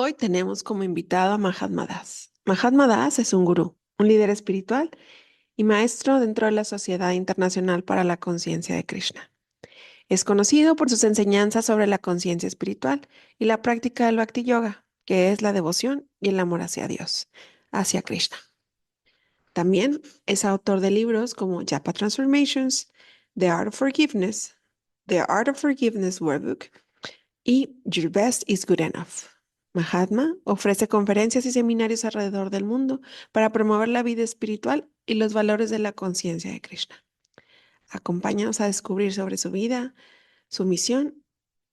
Hoy tenemos como invitado a Mahatma Das. Mahatma Das es un gurú, un líder espiritual y maestro dentro de la Sociedad Internacional para la Conciencia de Krishna. Es conocido por sus enseñanzas sobre la conciencia espiritual y la práctica del Bhakti Yoga, que es la devoción y el amor hacia Dios, hacia Krishna. También es autor de libros como Japa Transformations, The Art of Forgiveness, The Art of Forgiveness Workbook y Your Best is Good Enough. Mahatma ofrece conferencias y seminarios alrededor del mundo para promover la vida espiritual y los valores de la conciencia de Krishna. Acompáñanos a descubrir sobre su vida, su misión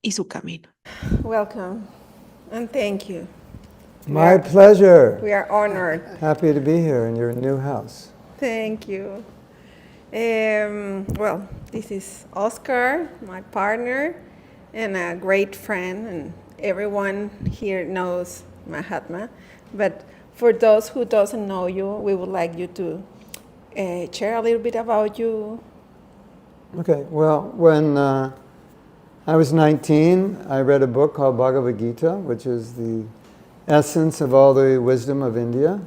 y su camino. Welcome and thank you. My pleasure. We are honored. Happy to be here in your new house. Thank you. Well, this is Oscar, my partner, and a great friend, and everyone here knows Mahatma. But for those who doesn't know you, we would like you to share a little bit about you. Okay, well, when I was 19, I read a book called Bhagavad Gita, which is the essence of all the wisdom of India,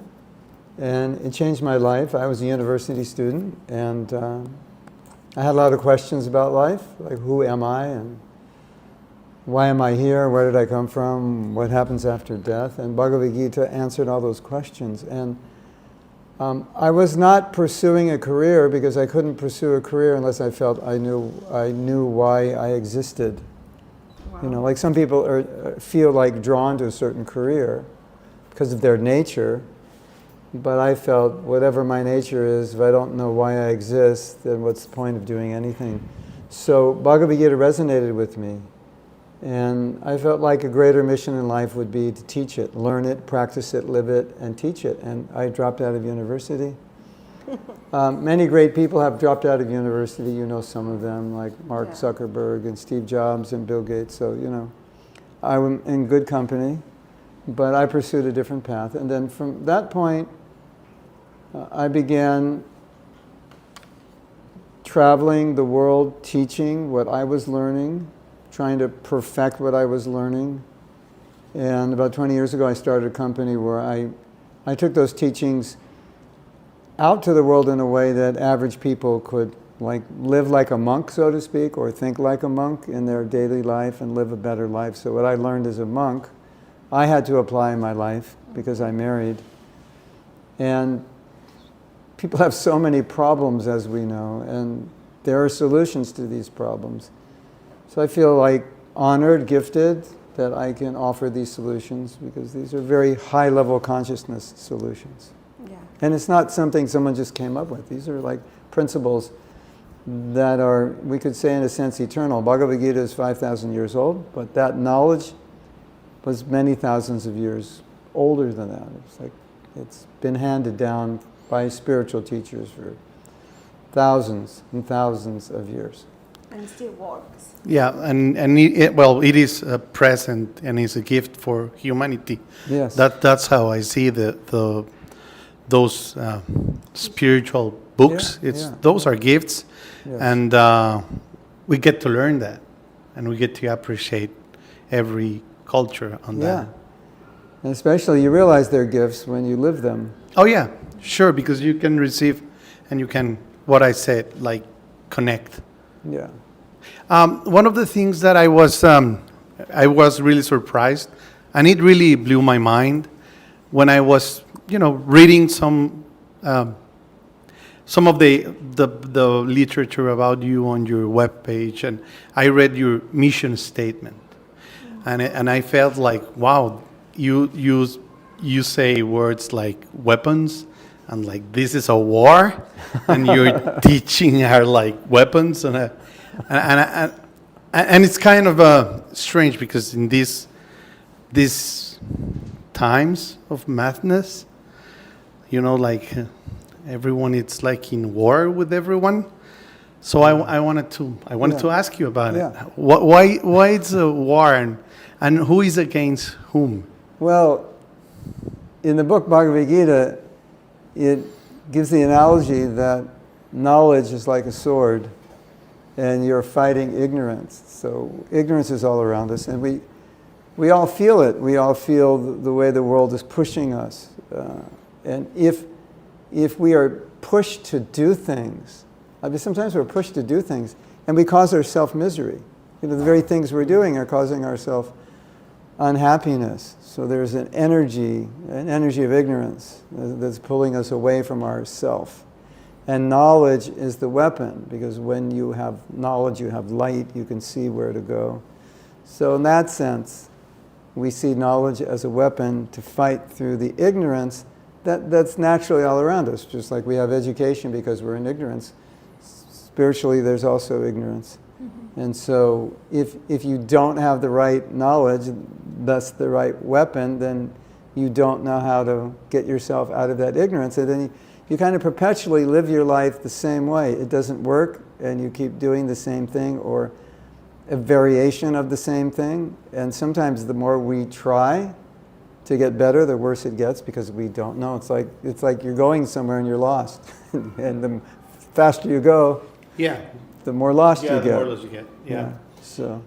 and it changed my life. I was a university student, and I had a lot of questions about life, like who am I, and why am I here, where did I come from, what happens after death, and Bhagavad Gita answered all those questions. And I was not pursuing a career because I couldn't pursue a career unless I felt I knew why I existed. Wow. You know, like some people feel like drawn to a certain career because of their nature, but I felt whatever my nature is, if I don't know why I exist, then what's the point of doing anything? So Bhagavad Gita resonated with me. And I felt like a greater mission in life would be to teach it, learn it, practice it, live it, and teach it. And I dropped out of university. Many great people have dropped out of university. You know some of them, like Mark Zuckerberg and Steve Jobs and Bill Gates. So, you know, I'm in good company, but I pursued a different path. And then from that point, I began traveling the world, teaching what I was learning, trying to perfect what I was learning. And about 20 years ago, I started a company where I took those teachings out to the world in a way that average people could like live like a monk, so to speak, or think like a monk in their daily life and live a better life. So what I learned as a monk, I had to apply in my life because I married. And people have so many problems, as we know, and there are solutions to these problems. So I feel like honored, gifted, that I can offer these solutions because these are very high-level consciousness solutions. Yeah. And it's not something someone just came up with. These are like principles that are, we could say in a sense, eternal. Bhagavad Gita is 5,000 years old, but that knowledge was many thousands of years older than that. It's like it's been handed down by spiritual teachers for thousands and thousands of years. And it still works. Yeah, and it is a present and is a gift for humanity. Yes, that's how I see those spiritual books. Those are gifts, yes. And we get to learn that, and we get to appreciate every culture on that. And especially you realize they're gifts when you live them. Oh yeah, sure, because you can receive, and you can, what I said, like connect. Yeah. One of the things that I was really surprised, and it really blew my mind, when I was, reading some of the literature about you on your webpage, and I read your mission statement, and I felt like, wow, you say words like weapons, and like this is a war, and your teaching are like weapons, and it's kind of strange because in these times of madness, like everyone, it's like in war with everyone. So I wanted to ask you about it. Why it's a war, and who is against whom? Well, in the book Bhagavad Gita, it gives the analogy that knowledge is like a sword, and you're fighting ignorance. So ignorance is all around us, and we all feel it. We all feel the way the world is pushing us. And if we are pushed to do things, I mean, sometimes we're pushed to do things, and we cause ourselves misery. The very things we're doing are causing ourselves unhappiness. So there's an energy of ignorance that's pulling us away from ourself. And knowledge is the weapon, because when you have knowledge, you have light, you can see where to go. So in that sense, we see knowledge as a weapon to fight through the ignorance that's naturally all around us. Just like we have education because we're in ignorance, spiritually there's also ignorance. Mm-hmm. And so if you don't have the right knowledge, thus the right weapon, then you don't know how to get yourself out of that ignorance. And then you kind of perpetually live your life the same way. It doesn't work, and you keep doing the same thing or a variation of the same thing. And sometimes the more we try to get better, the worse it gets, because we don't know. It's like you're going somewhere and you're lost. And the faster you go, the more lost you get. The more lost you get. Yeah.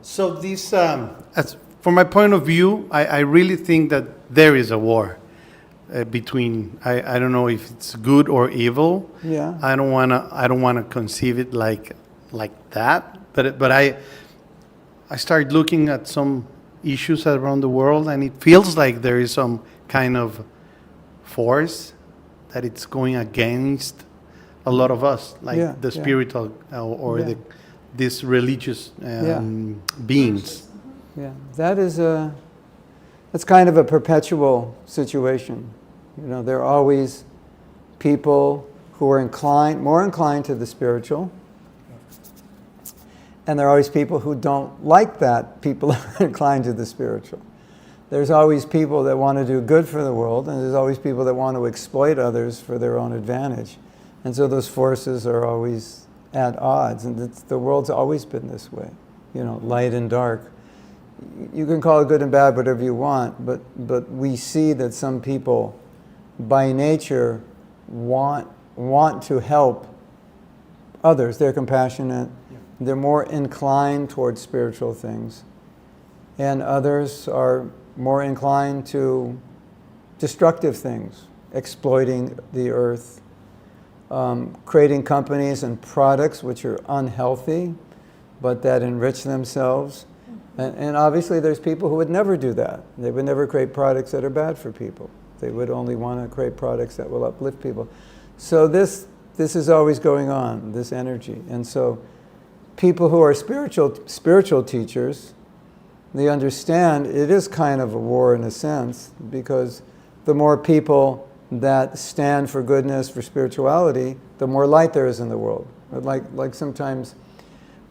So this, from my point of view, I really think that there is a war between. I don't know if it's good or evil. Yeah. I don't wanna conceive it like that. But I started looking at some issues around the world, and it feels like there is some kind of force that it's going against a lot of us, like the spiritual or these religious beings. Yeah, that's kind of a perpetual situation. There are always people who are more inclined to the spiritual. And there are always people who don't like that people are inclined to the spiritual. There's always people that want to do good for the world, and there's always people that want to exploit others for their own advantage. And so those forces are always at odds, and the world's always been this way, light and dark. You can call it good and bad, whatever you want, but we see that some people, by nature, want to help others. They're compassionate. They're more inclined towards spiritual things. And others are more inclined to destructive things, exploiting the earth, creating companies and products which are unhealthy, but that enrich themselves. And obviously there's people who would never do that. They would never create products that are bad for people. They would only want to create products that will uplift people. So this is always going on, this energy. And so people who are spiritual teachers, they understand it is kind of a war in a sense, because the more people that stand for goodness, for spirituality, the more light there is in the world. Like sometimes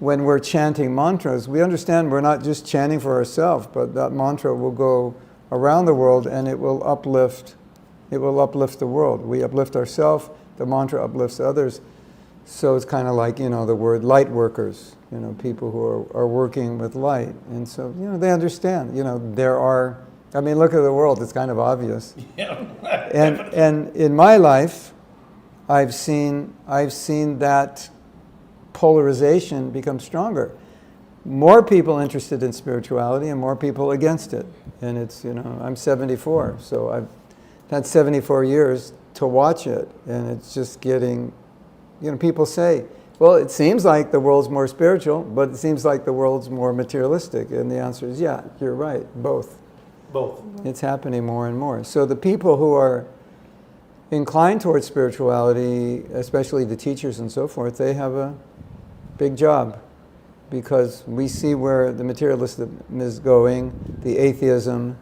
when we're chanting mantras, we understand we're not just chanting for ourselves, but that mantra will go around the world and it will uplift the world. We uplift ourselves, the mantra uplifts others. So it's kind of like, the word light workers, people who are working with light. And so, they understand, look at the world, it's kind of obvious. And in my life, I've seen that polarization become stronger. More people interested in spirituality and more people against it. And it's, I'm 74, so I've had 74 years to watch it, and it's just getting... people say, well, it seems like the world's more spiritual, but it seems like the world's more materialistic. And the answer is, yeah, you're right, both. It's happening more and more. So the people who are inclined towards spirituality, especially the teachers and so forth, they have a big job, because we see where the materialism is going, the atheism,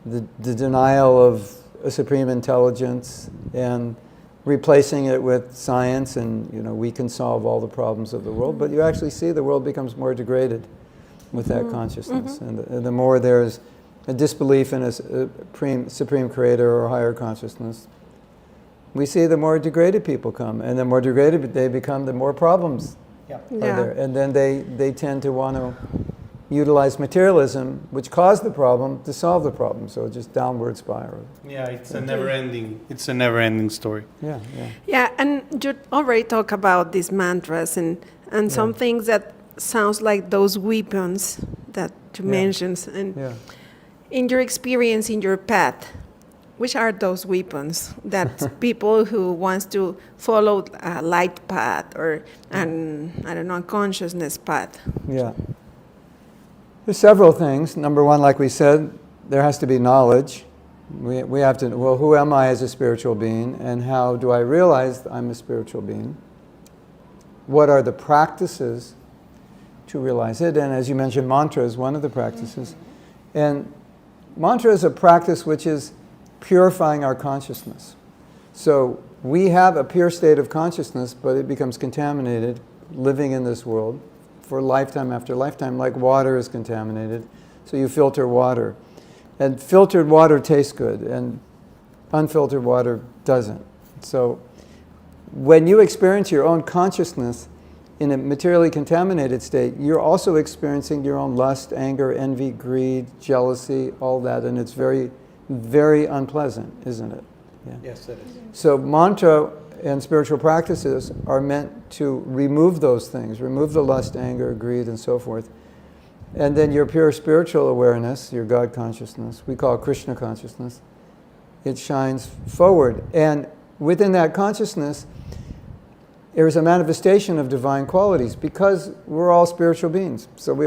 the denial of a supreme intelligence, and replacing it with science, and we can solve all the problems of the world. But you actually see the world becomes more degraded with that consciousness. And the more there's a disbelief in a supreme creator or higher consciousness, we see the more degraded people come. And the more degraded they become, the more problems are there. And then they tend to want to utilize materialism, which caused the problem, to solve the problem. So just downward spiral. Yeah, it's a never-ending story. Yeah, and you already talk about these mantras and some things that sounds like those weapons that you mentioned. And In your experience, in your path, which are those weapons that people who wants to follow a light path or an, I don't know, a consciousness path? Yeah. There's several things. Number one, like we said, there has to be knowledge. We have to, well, who am I as a spiritual being, and how do I realize I'm a spiritual being? What are the practices to realize it? And as you mentioned, mantra is one of the practices. And mantra is a practice which is purifying our consciousness. So we have a pure state of consciousness, but it becomes contaminated living in this world for lifetime after lifetime, like water is contaminated. So you filter water. And filtered water tastes good, and unfiltered water doesn't. So when you experience your own consciousness in a materially contaminated state, you're also experiencing your own lust, anger, envy, greed, jealousy, all that, and it's very, very unpleasant, isn't it? Yeah. Yes, it is. So mantra and spiritual practices are meant to remove those things, remove the lust, anger, greed, and so forth. And then your pure spiritual awareness, your God consciousness, we call Krishna consciousness, it shines forward. And within that consciousness, there is a manifestation of divine qualities because we're all spiritual beings. So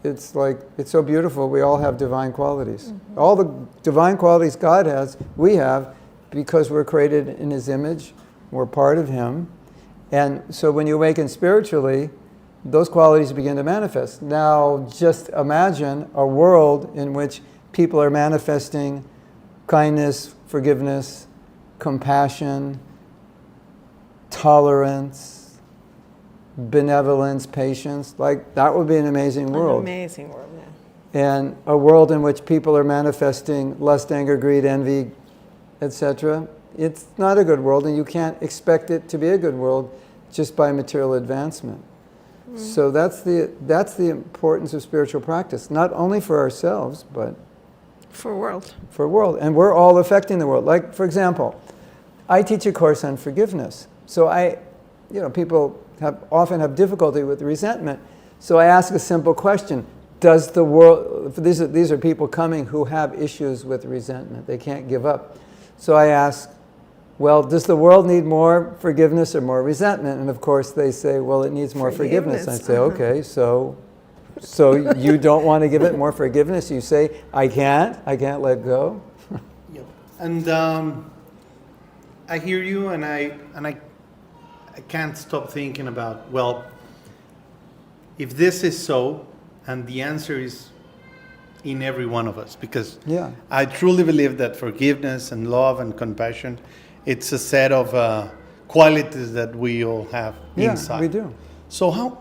it's like, it's so beautiful, we all have divine qualities. Mm-hmm. All the divine qualities God has, we have, because we're created in His image, we're part of Him. And so when you awaken spiritually, those qualities begin to manifest. Now, just imagine a world in which people are manifesting kindness, forgiveness, compassion, tolerance, benevolence, patience. Like, that would be an amazing world. An amazing world, yeah. And a world in which people are manifesting lust, anger, greed, envy, etc. It's not a good world, and you can't expect it to be a good world just by material advancement. So that's the importance of spiritual practice, not only for ourselves, but for world. For world. And we're all affecting the world. Like, for example, I teach a course on forgiveness. So people often have difficulty with resentment. So I ask a simple question. Does the world, these are people coming who have issues with resentment. They can't give up. So I ask, well, does the world need more forgiveness or more resentment? And of course they say, well, it needs more forgiveness. I say, okay, so you don't want to give it more forgiveness? You say, I can't let go. Yeah. And I hear you, and I can't stop thinking about, well, if this is so, and the answer is in every one of us, because I truly believe that forgiveness and love and compassion, it's a set of qualities that we all have inside. Yeah, we do. So how,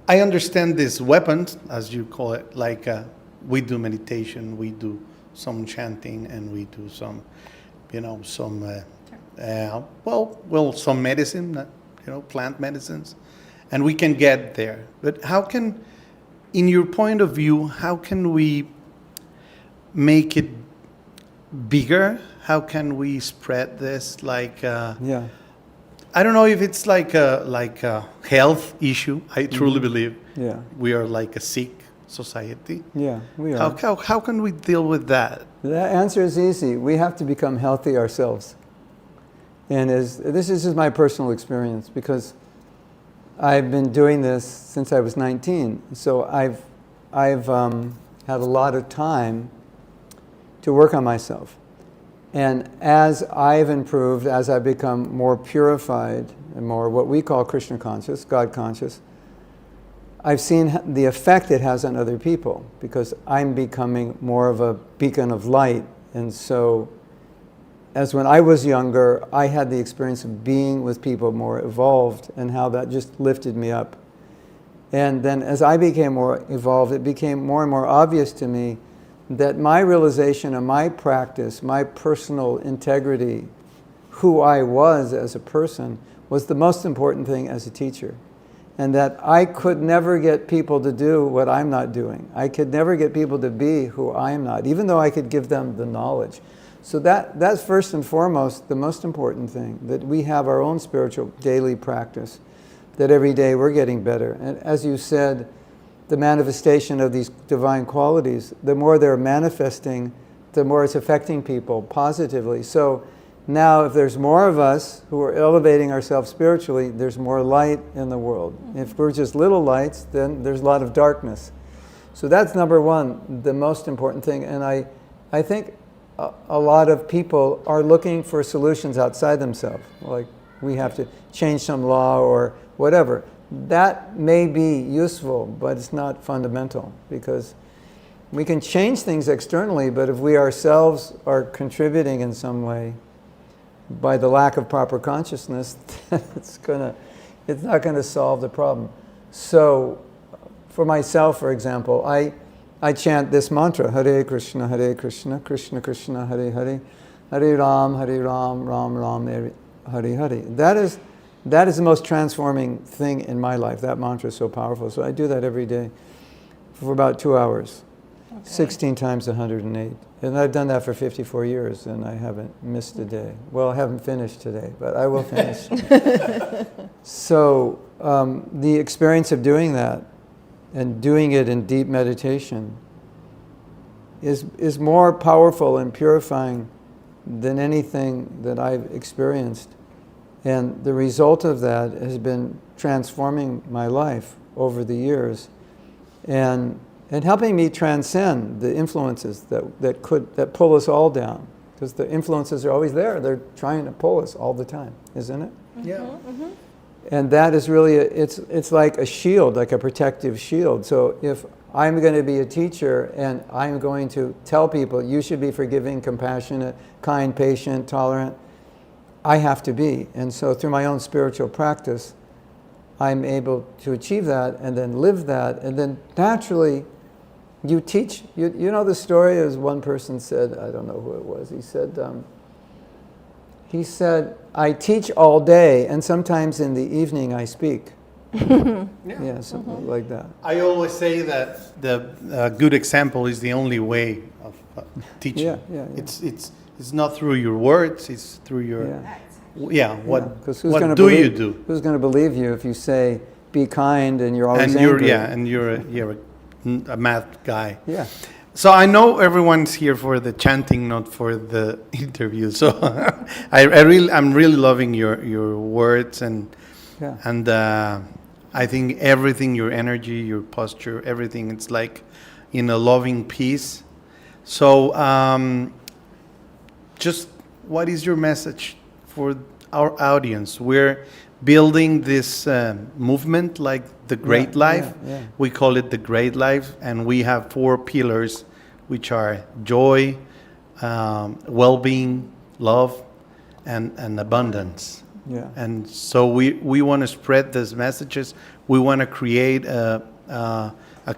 I understand these weapons, as you call it, like we do meditation, we do some chanting, and we do some, some medicine, plant medicines, and we can get there. But how can, in your point of view, how can we make it bigger? How can we spread this? I don't know if it's like a health issue. I truly believe we are like a sick society. Yeah, we are. How can we deal with that? The answer is easy. We have to become healthy ourselves. And this is just my personal experience, because I've been doing this since I was 19. So I've had a lot of time to work on myself. And as I've improved, as I've become more purified and more what we call Krishna conscious, God conscious, I've seen the effect it has on other people, because I'm becoming more of a beacon of light. And so, as when I was younger, I had the experience of being with people more evolved, and how that just lifted me up. And then as I became more evolved, it became more and more obvious to me that my realization of my practice, my personal integrity, who I was as a person, was the most important thing as a teacher. And that I could never get people to do what I'm not doing. I could never get people to be who I'm not, even though I could give them the knowledge. So that's first and foremost the most important thing, that we have our own spiritual daily practice, that every day we're getting better. And as you said, the manifestation of these divine qualities, the more they're manifesting, the more it's affecting people positively. So now if there's more of us who are elevating ourselves spiritually, there's more light in the world. If we're just little lights, then there's a lot of darkness. So that's number one, the most important thing. And I think a lot of people are looking for solutions outside themselves. Like we have to change some law or whatever. That may be useful, but it's not fundamental, because we can change things externally, but if we ourselves are contributing in some way by the lack of proper consciousness, it's not going to solve the problem. So for myself, for example, I chant this mantra, Hare Krishna, Krishna Krishna, Hare Hare, Hare Ram, Ram Ram, Hare Hare. That is the most transforming thing in my life. That mantra is so powerful. So I do that every day for about 2 hours, 16 times 108. And I've done that for 54 years, and I haven't missed a day. Well, I haven't finished today, but I will finish. So the experience of doing that and doing it in deep meditation is more powerful and purifying than anything that I've experienced. And the result of that has been transforming my life over the years and helping me transcend the influences that pull us all down. Because the influences are always there. They're trying to pull us all the time, isn't it? Yeah. Mm-hmm. And that is really, it's like a shield, like a protective shield. So if I'm going to be a teacher and I'm going to tell people, you should be forgiving, compassionate, kind, patient, tolerant, I have to be. And so through my own spiritual practice, I'm able to achieve that and then live that. And then naturally, you teach. You know the story, as one person said, I don't know who it was, he said, I teach all day and sometimes in the evening I speak. Yeah, something like that. I always say that the good example is the only way of teaching. Yeah. It's not through your words, it's through your... Yeah. What 'Cause do you do? Who's going to believe you if you say, be kind and you're always angry? And you're a mad guy. Yeah. So I know everyone's here for the chanting, not for the interview. So I'm really loving your words and I think everything, your energy, your posture, everything, it's like in a loving peace. So just what is your message for our audience? We're building this movement like the Great Life. Yeah. We call it the Great Life, and we have 4 pillars, which are joy, well-being, love, and abundance. Yeah. And so we want to spread these messages. We want to create a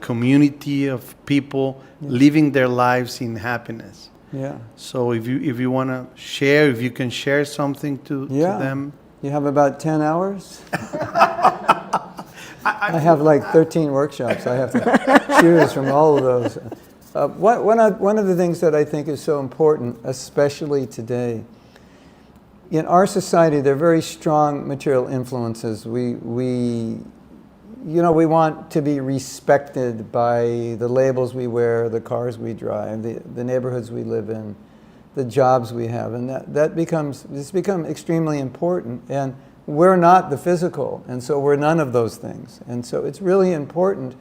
community of people living their lives in happiness. Yeah. So if you want to share, if you can share something to them. You have about 10 hours? I have like 13 workshops. I have to choose from all of those. One of the things that I think is so important, especially today, in our society, there are very strong material influences. We want to be respected by the labels we wear, the cars we drive, the neighborhoods we live in, the jobs we have, and it's become extremely important. And we're not the physical, and so we're none of those things. And so it's really important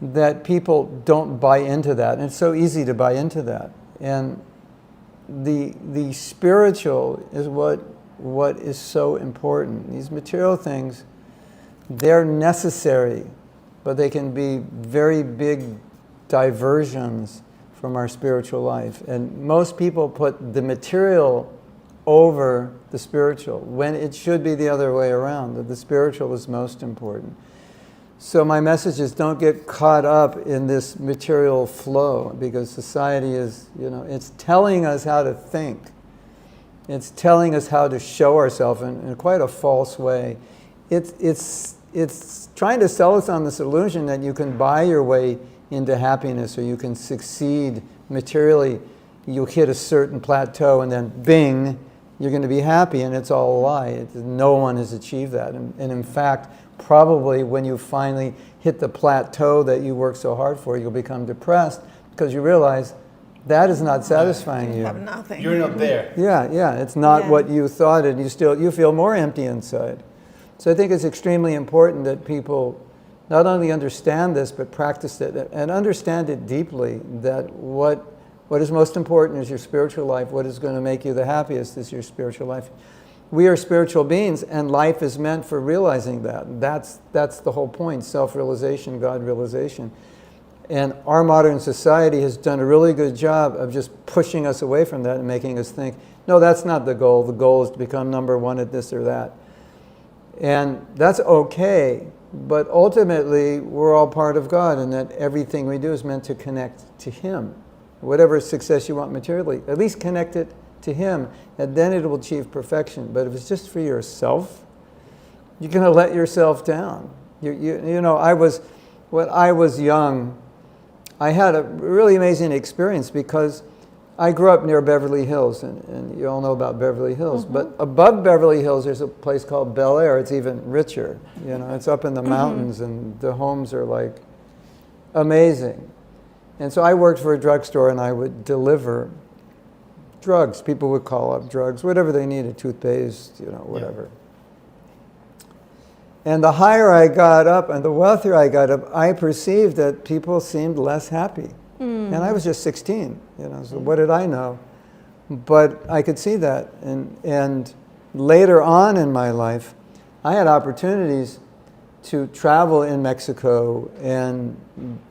that people don't buy into that. And it's so easy to buy into that. And the spiritual is what is so important. These material things, they're necessary, but they can be very big diversions from our spiritual life. And most people put the material over the spiritual, when it should be the other way around, that the spiritual is most important. So my message is, don't get caught up in this material flow, because society is, it's telling us how to think. It's telling us how to show ourselves in quite a false way. It's trying to sell us on this illusion that you can buy your way into happiness, or you can succeed materially. You hit a certain plateau and then bing, you're going to be happy, and it's all a lie. No one has achieved that. And in fact, probably when you finally hit the plateau that you work so hard for, you'll become depressed because you realize that is not satisfying you. Have nothing. You're not there. Yeah, it's not Yeah. what you thought, and you feel more empty inside. So I think it's extremely important that people not only understand this, but practice it and understand it deeply, that what is most important is your spiritual life. What is going to make you the happiest is your spiritual life. We are spiritual beings, and life is meant for realizing that. That's the whole point, self-realization, God-realization. And our modern society has done a really good job of just pushing us away from that and making us think, no, that's not the goal. The goal is to become number one at this or that. And that's okay, but ultimately, we're all part of God, and that everything we do is meant to connect to Him. Whatever success you want materially, at least connect it to Him, and then it will achieve perfection. But if it's just for yourself, you're going to let yourself down. You know, when I was young, I had a really amazing experience because I grew up near Beverly Hills, and you all know about Beverly Hills. Mm-hmm. But above Beverly Hills, there's a place called Bel Air. It's even richer. You know, it's up in the mountains, and the homes are like amazing. And so I worked for a drugstore, and I would deliver drugs. People would call up drugs, whatever they needed, toothpaste, you know, whatever. Yeah. And the higher I got up and the wealthier I got up, I perceived that people seemed less happy. And I was just 16, you know, so what did I know? But I could see that. And later on in my life, I had opportunities to travel in Mexico and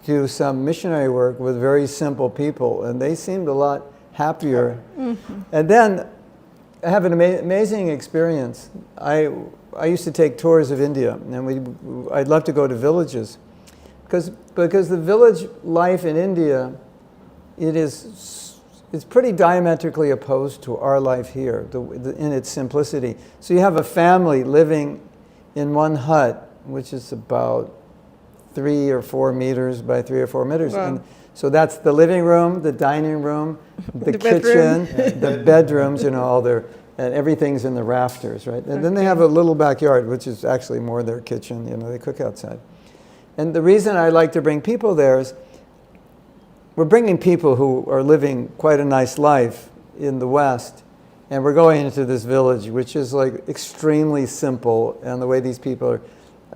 do some missionary work with very simple people, and they seemed a lot happier. Mm-hmm. And then I have an amazing experience. I used to take tours of India, and I'd love to go to villages. Because the village life in India, it's pretty diametrically opposed to our life here in its simplicity. So you have a family living in one hut, which is about 3 or 4 meters by 3 or 4 meters. Wow. And so that's the living room, the dining room, the kitchen, the bedrooms, you know, all their, and everything's in the rafters, right? And then they have a little backyard, which is actually more their kitchen, you know, they cook outside. And the reason I like to bring people there is we're bringing people who are living quite a nice life in the West, and we're going into this village, which is like extremely simple, and the way these people are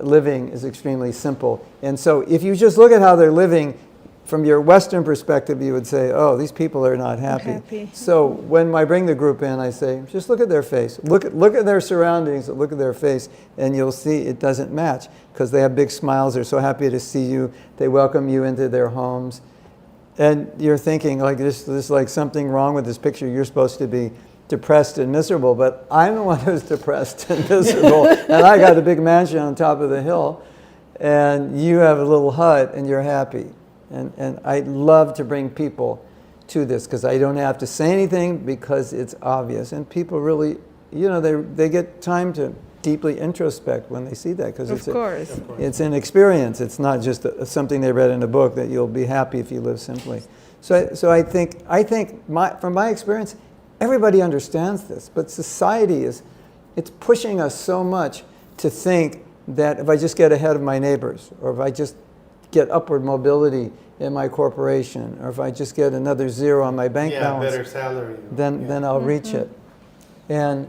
living is extremely simple. And so if you just look at how they're living, from your Western perspective, you would say, oh, these people are not happy. So when I bring the group in, I say, just look at their face. Look at their surroundings, look at their face, and you'll see it doesn't match, because they have big smiles, they're so happy to see you, they welcome you into their homes. And you're thinking, like, there's like something wrong with this picture. You're supposed to be depressed and miserable, but I'm the one who's depressed and miserable, and I got a big mansion on top of the hill, and you have a little hut, and you're happy. And I love to bring people to this, because I don't have to say anything, because it's obvious. And people really, you know, they get time to deeply introspect when they see that, because it's an experience. It's not just something they read in a book that you'll be happy if you live simply. So I think from my experience, everybody understands this, but society it's pushing us so much to think that if I just get ahead of my neighbors, or if I just get upward mobility in my corporation, or if I just get another zero on my bank balance, better salary, then I'll reach it. And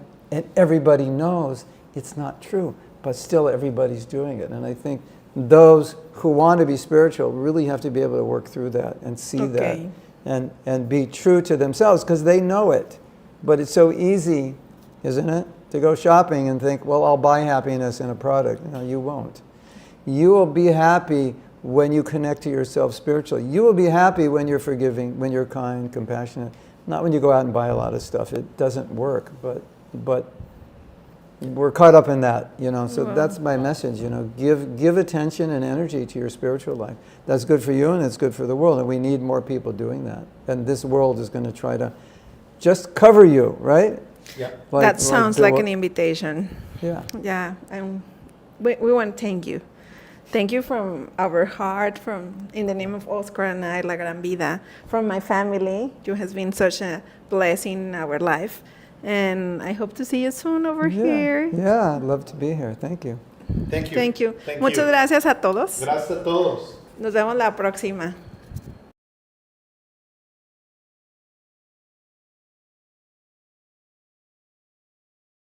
everybody knows it's not true, but still everybody's doing it. And I think those who want to be spiritual really have to be able to work through that and see that, and be true to themselves, because they know it. But it's so easy, isn't it, to go shopping and think, well, I'll buy happiness in a product. No, you won't. You will be happy when you connect to yourself spiritually. You will be happy when you're forgiving, when you're kind, compassionate. Not when you go out and buy a lot of stuff. It doesn't work, but we're caught up in that, you know. So that's my message, you know. Give attention and energy to your spiritual life. That's good for you, and it's good for the world, and we need more people doing that. And this world is going to try to just cover you, right? Yeah. That sounds like an invitation. Yeah. Yeah, and we want to thank you. Thank you from our heart, in the name of Oscar and I, La Gran Vida, from my family. You has been such a blessing in our life. And I hope to see you soon over here. Yeah, I'd love to be here. Thank you. Thank you. Thank you. Thank Muchas you. gracias a todos. Gracias a todos. Nos vemos la próxima.